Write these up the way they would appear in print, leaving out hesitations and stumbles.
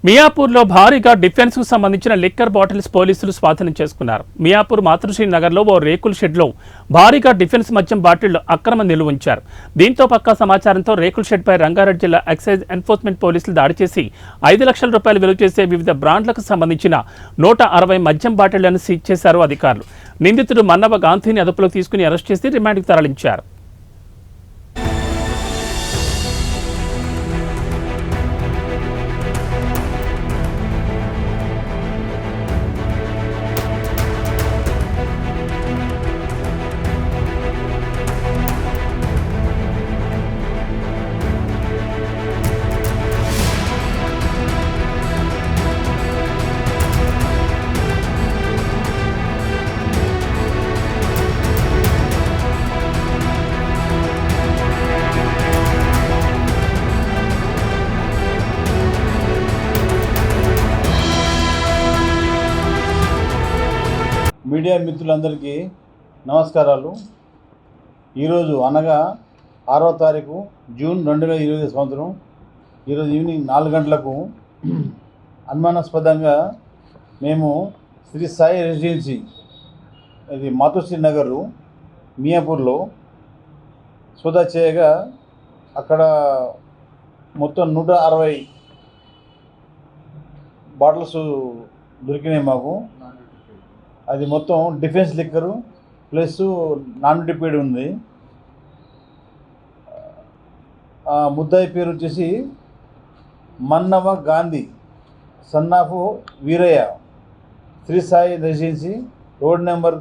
మియాపూర్లో భారీగా డిఫెన్స్కు సంబంధించిన liquor bottles పోలీసులు స్వాధీనం చేసుకున్నారు. మియాపూర్ మాతృశ్రీ నగర్లో ఓ రేకుల షెడ్లో భారీగా డిఫెన్స్ మద్యం బాటిళ్లు అక్రమ నిల్వ ఉంచారు. దీంతో పక్కా సమాచారంతో రేకుల షెడ్పై రంగారెడ్డి జిల్లా ఎక్సైజ్ ఎన్ఫోర్స్మెంట్ పోలీసులు దాడి చేసి 5 లక్షల రూపాయలు విలువ చేసే వివిధ బ్రాండ్లకు సంబంధించిన 160 మద్యం బాటిళ్లను సీజ్ చేశారు అధికారులు. నిందితుడు మన్నవ గాంధీని అదుపులోకి తీసుకుని అరెస్ట్ చేసి రిమాండ్కు తరలించారు. మీడియా మిత్రులందరికీ నమస్కారాలు. ఈరోజు అనగా 6వ తారీఖు జూన్ 2020 సంవత్సరం ఈరోజు ఈవినింగ్ 4 గంటలకు అనుమానాస్పదంగా మేము శ్రీ సాయి రెసిడెన్సీ ఇది మాతృశ్రీ నగరు మియాపూర్లో సోదా చేయగా అక్కడ మొత్తం 160 బాటిల్స్ దొరికినాయి మాకు. అది మొత్తం defence liquor plus non duty paid ఉంది. ముద్దాయి పేరు వచ్చేసి Mannava Gandhi son of Veeraiah, Sri Sai residency, road number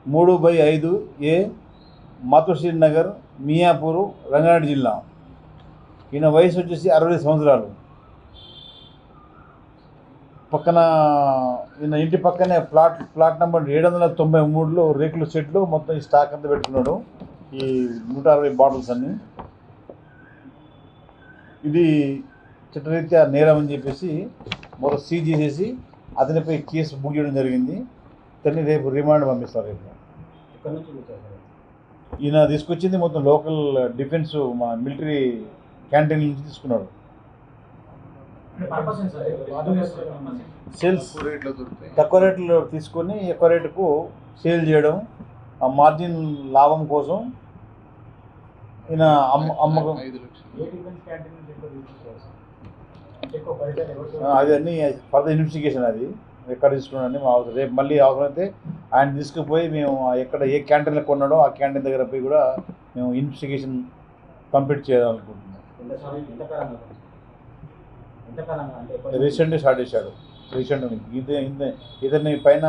3/5A, Matrusri Nagar, Miyapur, Rangareddy జిల్లా. ఈయన వయసు వచ్చేసి 60 సంవత్సరాలు. పక్కన ఈయన ఇంటి పక్కనే ప్లాట్ నెంబర్ 793లో రేకుల షెడ్లో మొత్తం ఈ స్టాక్ అంతా పెట్టుకున్నాడు, ఈ 160 బాటిల్స్ అన్నీ. ఇది చట్టరీత్యా నేరం అని చెప్పేసి మొదలు సీజ్ చేసేసి అతనిపై కేసు బుక్ చేయడం జరిగింది. ఇతన్ని రేపు రిమాండ్ పంపిస్తారు. రేపు ఈయన తీసుకొచ్చింది మొత్తం లోకల్ డిఫెన్స్ మా మిలిటరీ క్యాంటీన్ నుంచి తీసుకున్నాడు. సేల్స్ తక్కువ రేట్లో తీసుకొని ఎక్కువ రేటుకు సేల్ చేయడం, ఆ మార్జిన్ లాభం కోసం ఈయన అమ్మకం. అది అన్నీ ఫర్దర్ ఇన్వెస్టిగేషన్, అది ఎక్కడ తీసుకున్నాడని మా అవసరం. రేపు మళ్ళీ అవసరమైతే ఆయన తీసుకుపోయి మేము ఎక్కడ ఏ క్యాంటీన్లో కొన్నాడో ఆ క్యాంటీన్ దగ్గర పోయి కూడా మేము ఇన్వెస్టిగేషన్ కంప్లీట్ చేయాలనుకుంటున్నాం. రీసెంట్గా స్టార్ట్ చేశాడు. రీసెంట్గా ఇతని పైన